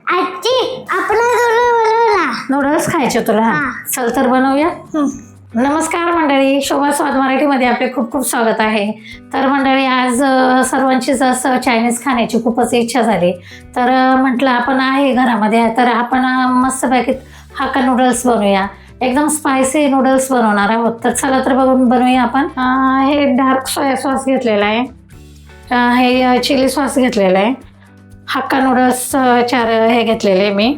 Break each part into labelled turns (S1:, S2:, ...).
S1: आजी आपण बनवला
S2: नूडल्स खायचे तुला.
S1: हा.
S2: चल तर बनवूया. नमस्कार मंडळी, शोभा स्वाद मराठीमध्ये आपले खूप खूप स्वागत आहे. तर मंडळी, आज सर्वांचीच असं चायनीज खाण्याची खूपच इच्छा झाली. तर म्हटलं आपण आहे घरामध्ये, तर आपण मस्तपैकी हाक्का नूडल्स बनवूया. एकदम स्पायसी नूडल्स बनवणार आहोत. तर चला तर बनवूया आपण. हे डार्क सोया सॉस घेतलेला आहे, हे चिली सॉस घेतलेला आहे, हक्का नूडल्स 4 हे घेतलेले मी,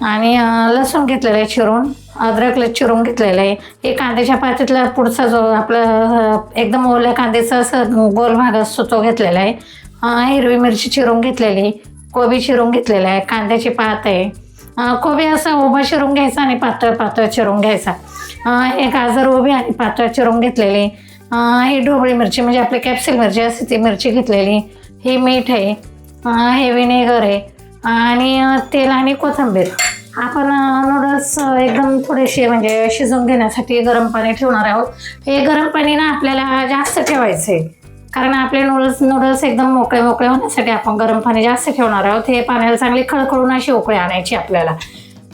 S2: आणि लसूण घेतलेलं आहे चिरून, अद्रक चिरून घेतलेलं आहे. हे कांद्याच्या पातीतला पुढचा जो आपला एकदम ओल्या कांद्याचा असं गोल भाग असतो तो घेतलेला आहे. हिरवी मिरची चिरून घेतलेली, कोबी चिरून घेतलेला आहे, कांद्याची पात आहे. कोबी असा उभा चिरून घ्यायचा आणि पातळ पातळ चिरून घ्यायचा. हे गाजर उभी आणि पातळ चिरून घेतलेली. ही ढोबळी मिरची म्हणजे आपली कॅप्सिल मिरची असते ती मिरची घेतलेली. ही मीठ आहे, हे विनेगर आहे, आणि तेल आणि कोथिंबीर. आपण नूडल्स एकदम थोडेसे म्हणजे शिजवून घेण्यासाठी गरम पाणी ठेवणार आहोत. हे गरम पाणी ना आपल्याला जास्त ठेवायचं आहे, कारण आपले नूडल्स एकदम मोकळे होण्यासाठी आपण गरम पाणी जास्त ठेवणार आहोत. हे पाण्याला चांगली खळखळून अशी उकळी आणायची आपल्याला.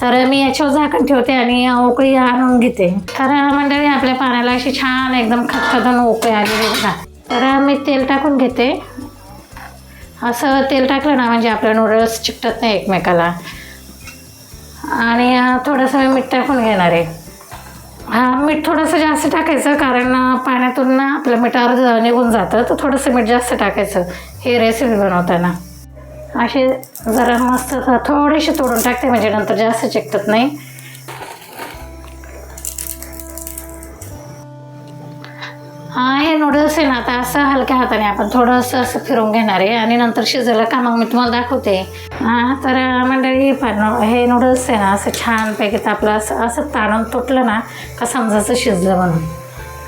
S2: तर मी याच्यावर झाकण ठेवते आणि उकळी आणून घेते. तर मंडळी, आपल्या पाण्याला अशी छान एकदम खतखतून उकळी आलेली बघा. तर मी तेल टाकून घेते. असं तेल टाकलं ना म्हणजे आपले नूडल्स चिकटत नाही एकमेकाला. आणि थोडंसं मी मीठ टाकून घेणार आहे. मीठ थोडंसं जास्त टाकायचं, कारण पाण्यातून ना आपलं मीठ अर्ध निघून जातं, तर थोडंसं मीठ जास्त टाकायचं हे रेसिपी बनवताना. असे जरा मस्त थोडेसे तोडून टाकते म्हणजे नंतर जास्त चिकटत नाही. हे नूडल्स आहे ना, आता असं हलक्या हाताने आपण थोडंसं असं फिरवून घेणार आहे आणि नंतर शिजलं का मग मी तुम्हाला दाखवते. तर मंडळी, हे नूडल्स आहे ना असं छानपैकी आपलं असं ताणून तुटलं ना का समजायचं शिजलं म्हणून.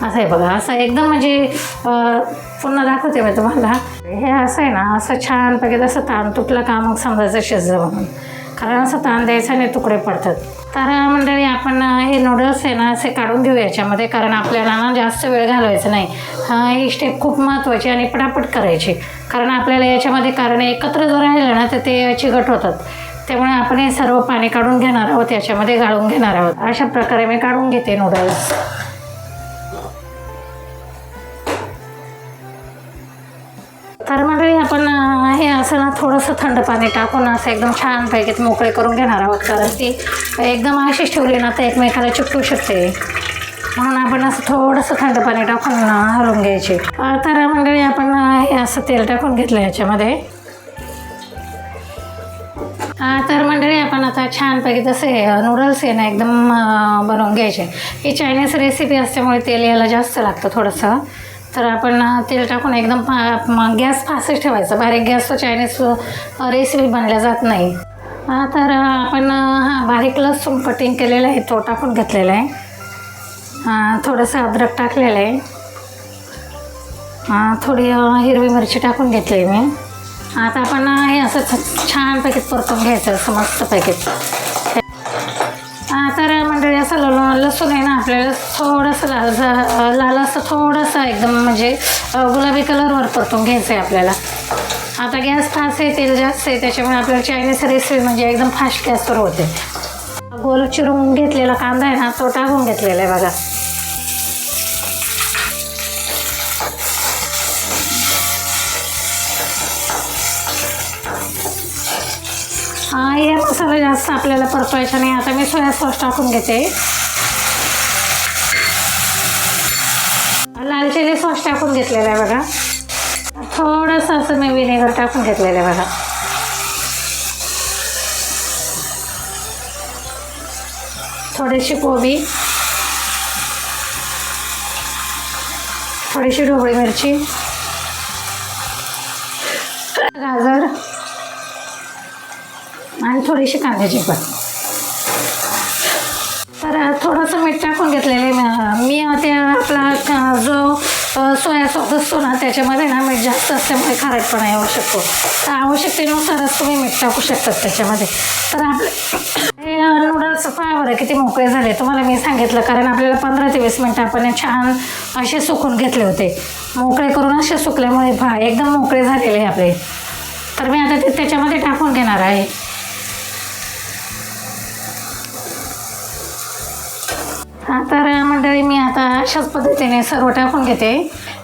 S2: असं आहे बघा, असं एकदम म्हणजे पुन्हा दाखवते मी तुम्हाला. हे असं आहे ना, असं छानपैकी असं ताण तुटलं का मग समजायचं शिजलं म्हणून, कारण असं ताण द्यायचं आणि तुकडे पडतात. तर मंडळी, आपण हे नूडल्स आहे ना असे काढून घेऊ याच्यामध्ये, कारण आपल्याला ना जास्त वेळ घालवायचा नाही. ही स्टेप खूप महत्त्वाची आणि पटापट करायची, कारण आपल्याला याच्यामध्ये कारण एकत्र जर राहिलं ना तर ते चिकट होतात. त्यामुळे आपण हे सर्व पाणी काढून घेणार आहोत, याच्यामध्ये गाळून घेणार आहोत. अशा प्रकारे मी काढून घेते नूडल्स. तर मंडळी, आपण हे असं ना थोडंसं थंड पाणी टाकून असं एकदम छानपैकी मोकळे करून घेणार आहोत, कारण ती एकदम अशीच ठेवली ना तर एकमेकाला चिकटू शकते. म्हणून आपण असं थोडंसं थंड पाणी टाकून हलवून घ्यायचे. तर मंडळी, आपण हे असं तेल टाकून घेतलं याच्यामध्ये. तर मंडळी, आपण आता छानपैकी जसे नूडल्स आहे ना एकदम बनवून घ्यायचे. ही चायनीज रेसिपी असल्यामुळे तेल याला जास्त लागतं थोडंसं. तर आपण तेल टाकून एकदम गॅस फास्टच ठेवायचा, बारीक गॅसवर चायनीज रेसिपी बनल्या जात नाही. तर आपण बारीक लसूण कटिंग केलेलं आहे तो टाकून घेतलेला आहे. थोडंसं अद्रक टाकलेलं आहे. थोडी हिरवी मिरची टाकून घेतली मी. आता आपण हे असं छानपैकी परतून घ्यायचं असं मस्तपैकी. तर मंडळी, असं लसूण आहे ना आपल्याला थोडंसं लाल असं थोडंसं एकदम म्हणजे गुलाबी कलरवर परतून घ्यायचं आहे आपल्याला. आता गॅस फास्ट आहे, तेल जास्त आहे, त्याच्यामुळे आपल्याला चायनीज रेसिपी म्हणजे एकदम फास्ट गॅसवर होते. गोल चिरून घेतलेला कांदा आहे ना तो टाकून घेतलेला आहे बघा. हे मसाला जास्त आपल्याला परतवायचा नाही. आता मी सोया सॉस टाकून घेते. लाल चिली सॉस टाकून घेतलेला आहे बघा. थोडंसं असं मी विनेगर टाकून घेतलेलं आहे बघा. थोडीशी कोबी, थोडीशी ढोबळी मिरची, गाजर आणि थोडीशी कांद्याची पात. तर थोडंसं मीठ टाकून घेतलेलं आहे मी. ते आपला जो सोया सॉस असतो ना त्याच्यामध्ये ना मीठ जास्त असल्यामुळे खारटपणा येऊ शकतो. तर आवश्यकतेनुसारच तुम्ही मीठ टाकू शकतात त्याच्यामध्ये. तर आपले नूडल्स पहा बरं किती मोकळे झाले. तुम्हाला मी सांगितलं, कारण आपल्याला 15 ते 20 मिनटं आपण छान असे सुकून घेतले होते. मोकळे करून असे सुकल्यामुळे एकदम मोकळे झालेले आपले. तर मी आता ते त्याच्यामध्ये टाकून घेणार आहे. हा तर मंडळी मी आता अशाच पद्धतीने सर्व टाकून घेते.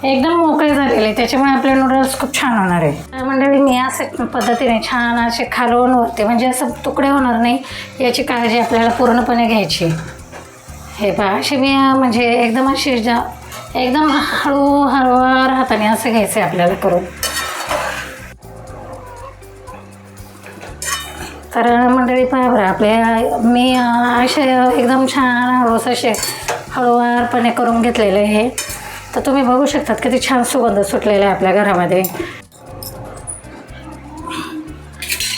S2: एकदम मोकळे झालेले, त्याच्यामुळे आपले नूडल्स खूप छान होणार आहे. मंडळी मी असे पद्धतीने छान असे खालवून वरते, म्हणजे असं तुकडे होणार नाही याची काळजी आपल्याला पूर्णपणे घ्यायची. हे पहा असे मी म्हणजे एकदम असे एकदम हळूवार हाताने असं घ्यायचं आहे आपल्याला करून. तर मंडळी पहा बरं आपले मी असे एकदम छान हळूस असे हळूवारपणे करून घेतलेले हे. तर तुम्ही बघू शकतात किती छान सुगंध सुटलेला आहे आपल्या घरामध्ये.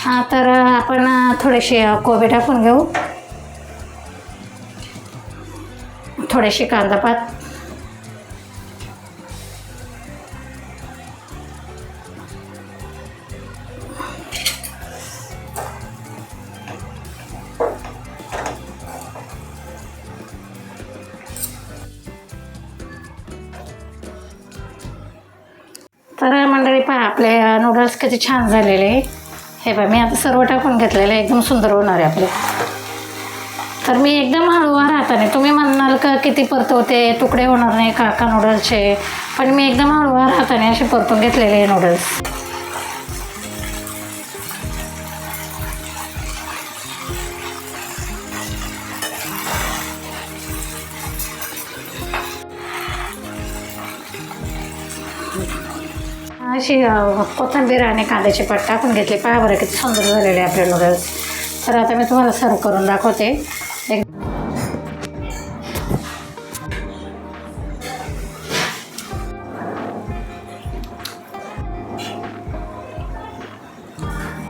S2: हां तर आपण थोडेसे कोबी टाकून घेऊ, थोडेसे कांदापात, तर मंडळी पहा आपले नूडल्स किती छान झालेले. हे पहा मी आता सर्व टाकून घेतलेलं आहे, एकदम सुंदर होणार आहे आपले. तर मी एकदम हळूवार हाताने, तुम्ही म्हणाल का किती परतवते, तुकडे होणार नाही का नूडल्सचे, पण मी एकदम हळूवार हाताने असे परतून घेतलेले आहे नूडल्स. अशी कोथिंबीर आणि कांद्याचे पात टाकून घेतले. पहा बरं किती सुंदर झालेले आपले नूडल्स. तर आता मी तुम्हाला सर्व करून दाखवते.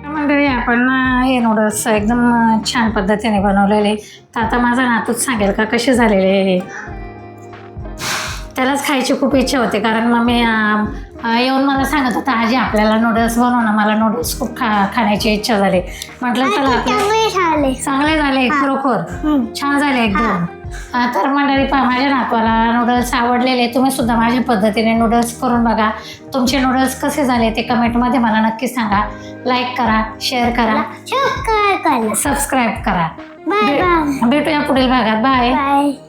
S2: मंडळी आपण हे नूडल्स एकदम छान पद्धतीने बनवलेले. तर आता माझा नातूच सांगेल का कसे झालेले हे. त्यालाच खायची खूप इच्छा होती, कारण मग मी येऊन मला सांगत होता आजी आपल्याला नूडल्स बनव ना, मला नूडल्स खूप खाण्याची इच्छा झाली. म्हटलं चला आपले चांगले झाले, खरोखर छान झाले एकदम. तर मंडळी पहा माझ्या नातवाला नूडल्स आवडलेले. तुम्ही सुद्धा माझ्या पद्धतीने नूडल्स करून बघा. तुमचे नूडल्स कसे झाले ते कमेंटमध्ये मला नक्की सांगा. लाईक करा, शेअर करा,
S1: सबस्क्राईब करा.
S2: सबस्क्राईब करा.
S1: Bye bye.
S2: भेटूया पुढील भागात. बाय.
S1: बाय.